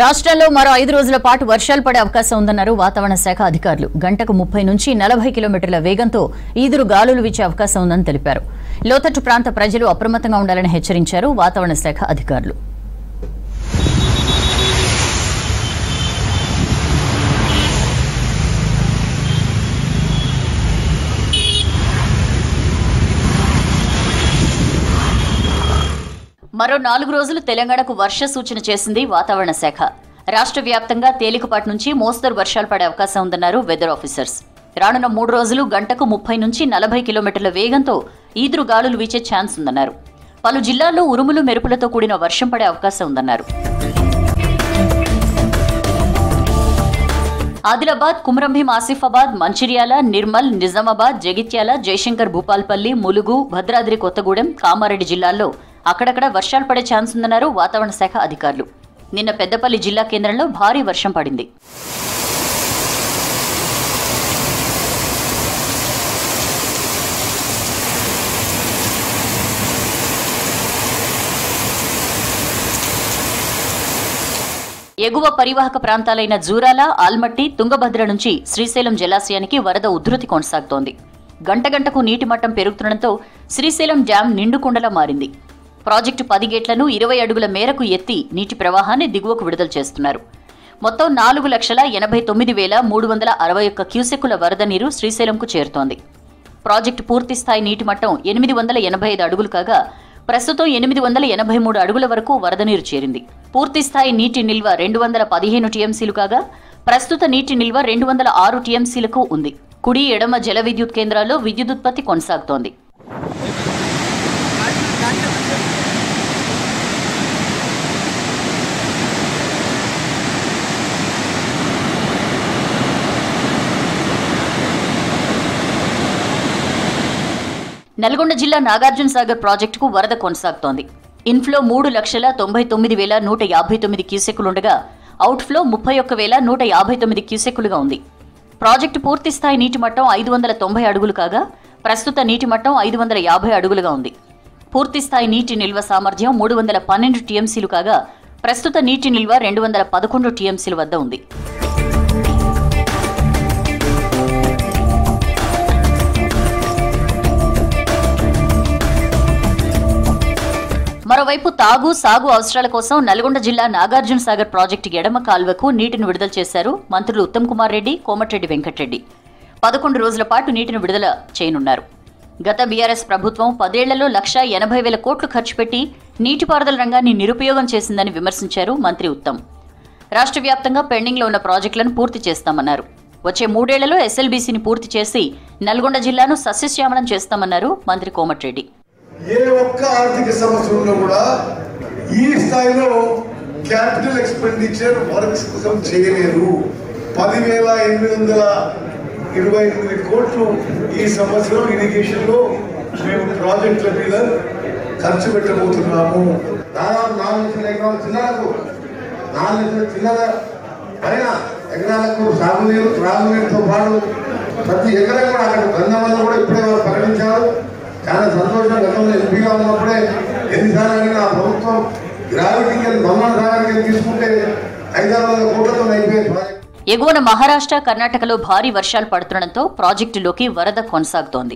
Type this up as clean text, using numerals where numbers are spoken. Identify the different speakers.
Speaker 1: రాష్ట్రంలో మరో 5 రోజుల పాటు వర్షాలు పడే అవకాశం ఉందన్నారు వాతావరణ శాఖ అధికారులు. గంటకు 30 నుంచి 40 కిలోమీటర్ల వేగంతో ఈదురు గాలులు వీచే అవకాశం ఉందని తెలిపారు. లోతట్టు ప్రాంత ప్రజలు అప్రమత్తంగా ఉండాలని హెచ్చరించారు వాతావరణ శాఖ అధికారులు. మరో 4 రోజులు తెలంగాణకు వర్ష సూచన చేసింది వాతావరణ శాఖ. రాష్ట్ర వ్యాప్తంగా తేలికపాటి నుంచి మోస్తరు వర్షాలు పడే అవకాశం ఉందన్నారు వెదర్ ఆఫీసర్స్. రానున్న 3 రోజులు గంటకు 30 నుంచి 40 కిలోమీటర్ల వేగంతో ఈదురు గాలులు వీచే ఛాన్స్ ఉందన్నారు. పలు జిల్లాల్లో ఉరుములు మెరుపులతో కూడిన వర్షం పడే అవకాశం ఉందన్నారు. ఆదిలాబాద్, కుమ్రంభీం, ఆసిఫాబాద్, మంచిర్యాల, నిర్మల్, నిజామాబాద్, జగిత్యాల, జయశంకర్ భూపాల్పల్లి, ములుగు, భద్రాద్రి కొత్తగూడెం, కామారెడ్డి జిల్లాల్లో అక్కడక్కడ వర్షాలు పడే ఛాన్స్ ఉందన్నారు వాతావరణ శాఖ అధికారులు. నిన్న పెద్దపల్లి జిల్లా కేంద్రంలో భారీ వర్షం పడింది. ఎగువ పరివాహక ప్రాంతాలైన జూరాల, ఆల్మట్టి, తుంగభద్ర నుంచి శ్రీశైలం జలాశయానికి వరద ఉధృతి కొనసాగుతోంది. గంటగంటకు నీటి మట్టం పెరుగుతుండటంతో శ్రీశైలం డ్యాం నిండుకుండలా మారింది. ప్రాజెక్టు 10 గేట్లను 20 అడుగుల మేరకు ఎత్తి నీటి ప్రవాహాన్ని దిగువకు విడుదల చేస్తున్నారు. మొత్తం 4,89,361 క్యూసెక్కుల వరద నీరు శ్రీశైలంకు చేరుతోంది. ప్రాజెక్టు పూర్తిస్థాయి నీటి మట్టం 885 అడుగులు కాగా ప్రస్తుతం 883 అడుగుల వరకు వరద నీరు చేరింది. పూర్తిస్థాయి నీటి నిల్వ 215 టీఎంసీలు కాగా ప్రస్తుత నీటి నిల్వ 206 టీఎంసీలకు ఉంది. కుడి, ఎడమ జల విద్యుత్ కేంద్రాల్లో విద్యుదుత్పత్తి కొనసాగుతోంది. నల్గొండ జిల్లా నాగార్జున సాగర్ ప్రాజెక్టుకు వరద కొనసాగుతోంది. ఇన్ఫ్లో 3,99,159 క్యూసెక్కులుండగా అవుట్ఫ్లో 31,159 క్యూసెక్కులుగా ఉంది. ప్రాజెక్టు పూర్తిస్థాయి నీటి మట్టం 590 అడుగులు కాగా ప్రస్తుత నీటి మట్టం 550 అడుగులుగా ఉంది. పూర్తిస్థాయి నీటి నిల్వ సామర్థ్యం 312 టీఎంసీలు కాగా ప్రస్తుత నీటి నిల్వ 211 టీఎంసీల వద్ద ఉంది. మరోవైపు తాగు, సాగు అవసరాల కోసం నల్గొండ జిల్లా నాగార్జున సాగర్ ప్రాజెక్టు ఎడమ కాల్వకు నీటిని విడుదల చేశారు మంత్రులు ఉత్తమ్ కుమార్ రెడ్డి, కోమటిరెడ్డి వెంకటరెడ్డి. 11 రోజుల పాటు నీటిని విడుదల చేయనున్నారు. గత బీఆర్ఎస్ ప్రభుత్వం 10 ఏళ్లలో 1,80,000 కోట్లు ఖర్చు పెట్టి నీటిపారుదల రంగాన్ని నిరుపయోగం చేసిందని విమర్శించారు మంత్రి ఉత్తమ్. రాష్ట్ర వ్యాప్తంగా పెండింగ్లో ఉన్న ప్రాజెక్టులను పూర్తి చేస్తామన్నారు. వచ్చే 3 ఏళ్లలో ఎస్ఎల్బీసీని పూర్తి చేసి నల్గొండ జిల్లాను సస్యశ్యామలం చేస్తామన్నారు మంత్రి కోమటిరెడ్డి.
Speaker 2: ఏ ఒక్క ఆర్థిక సంవత్సరంలో కూడా ఈ స్థాయిలో క్యాపిటల్ ఎక్స్పెండిచర్ వర్క్స్ కోసం చేయలేదు. 10,828 కోట్లు ఈ సంవత్సరం ఇరిగేషన్ లో మేము ప్రాజెక్టుల మీద ఖర్చు పెట్టబోతున్నాము.
Speaker 3: దాదాపు 4,00,000 ఎకరాల చిన్నలకు 4,00,000 చిన్నల పైన ఎకరాలకు సాగునీరు, త్రాగునీరుతో పాటు ప్రతి ఎకరం కూడా అక్కడ గంధమల్ల కూడా ఇప్పుడే వారు ప్రకటించారు. చాలా సంతోషం. గతంలో ఎంపీగా ఉన్నప్పుడే ఎన్నిసార్లు అడిగిన ఆ ప్రభుత్వం గ్రావిటీకి బొమ్మల సాగర్కి తీసుకుంటే 500 కోట్లతో అయిపోయే ప్రాజెక్ట్.
Speaker 1: ఎగువన మహారాష్ట్ర, కర్ణాటకలో భారీ వర్షాలు పడుతుండటంతో ప్రాజెక్టులోకి వరద కొనసాగుతోంది.